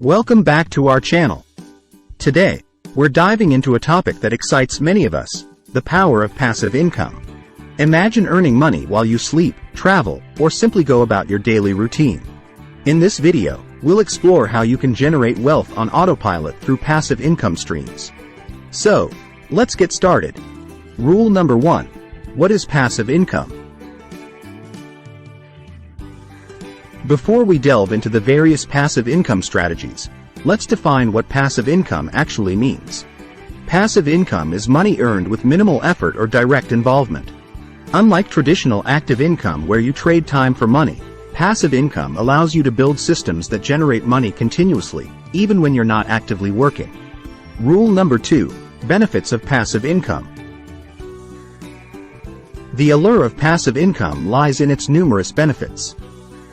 Welcome back to our channel. Today, we're diving into a topic that excites many of us, the power of passive income. Imagine earning money while you sleep, travel, or simply go about your daily routine. In this video, we'll explore how you can generate wealth on autopilot through passive income streams. So, let's get started. Rule number 1. What is passive income? Before we delve into the various passive income strategies, let's define what passive income actually means. Passive income is money earned with minimal effort or direct involvement. Unlike traditional active income where you trade time for money, passive income allows you to build systems that generate money continuously, even when you're not actively working. Rule number 2. Benefits of passive income. The allure of passive income lies in its numerous benefits.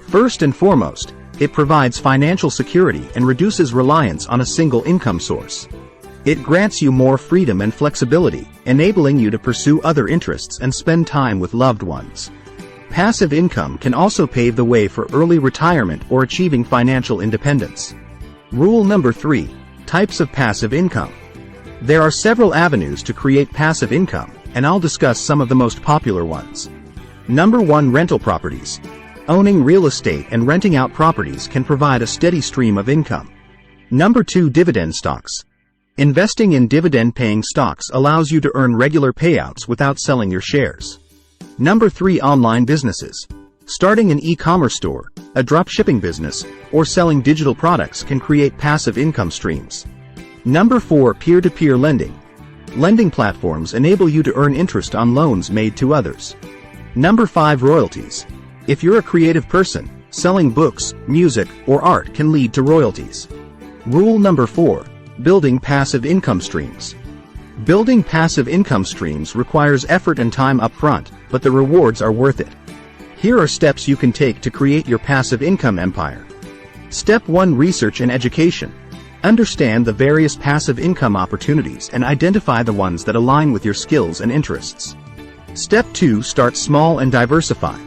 First and foremost, it provides financial security and reduces reliance on a single income source. It grants you more freedom and flexibility, enabling you to pursue other interests and spend time with loved ones. Passive income can also pave the way for early retirement or achieving financial independence. Rule number 3. Types of passive income. There are several avenues to create passive income, and I'll discuss some of the most popular ones. Number 1. Rental properties. Owning real estate and renting out properties can provide a steady stream of income. Number 2. Dividend stocks. Investing in dividend-paying stocks allows you to earn regular payouts without selling your shares. Number 3. Online businesses. Starting an e-commerce store, a dropshipping business, or selling digital products can create passive income streams. Number 4. Peer-to-peer lending. Lending platforms enable you to earn interest on loans made to others. Number 5. Royalties. If you're a creative person, selling books, music, or art can lead to royalties. Rule number 4. Building passive income streams. Building passive income streams requires effort and time upfront, but the rewards are worth it. Here are steps you can take to create your passive income empire. Step 1. Research and education. Understand the various passive income opportunities and identify the ones that align with your skills and interests. Step 2. Start small and diversify.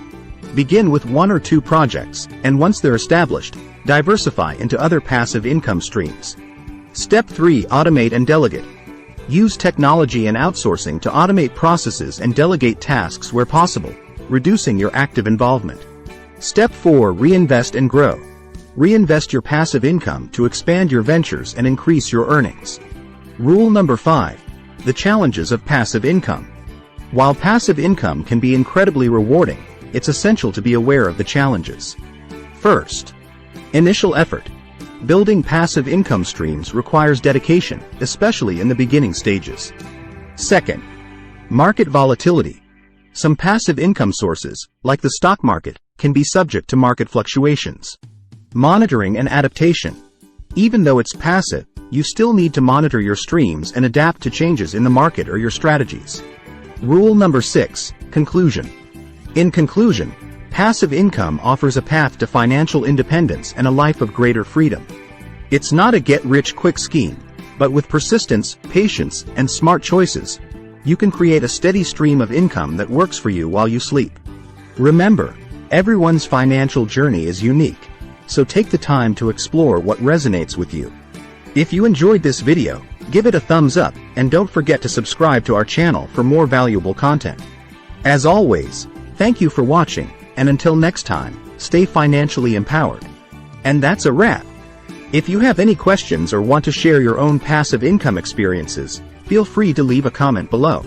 Begin with 1 or 2 projects, and once they're established, diversify into other passive income streams. Step 3. Automate and delegate. Use technology and outsourcing to automate processes and delegate tasks where possible, reducing your active involvement. Step 4. Reinvest and grow. Reinvest your passive income to expand your ventures and increase your earnings. Rule number 5. The challenges of passive income. While passive income can be incredibly rewarding, it's essential to be aware of the challenges. First, initial effort. Building passive income streams requires dedication, especially in the beginning stages. Second, market volatility. Some passive income sources, like the stock market, can be subject to market fluctuations. Monitoring and adaptation. Even though it's passive, you still need to monitor your streams and adapt to changes in the market or your strategies. Rule number 6. Conclusion. In conclusion, passive income offers a path to financial independence and a life of greater freedom. It's not a get-rich-quick scheme, but with persistence, patience, and smart choices, you can create a steady stream of income that works for you while you sleep. Remember, everyone's financial journey is unique, so take the time to explore what resonates with you. If you enjoyed this video, give it a thumbs up, and don't forget to subscribe to our channel for more valuable content. As always, thank you for watching, and until next time, stay financially empowered. And that's a wrap. If you have any questions or want to share your own passive income experiences, feel free to leave a comment below.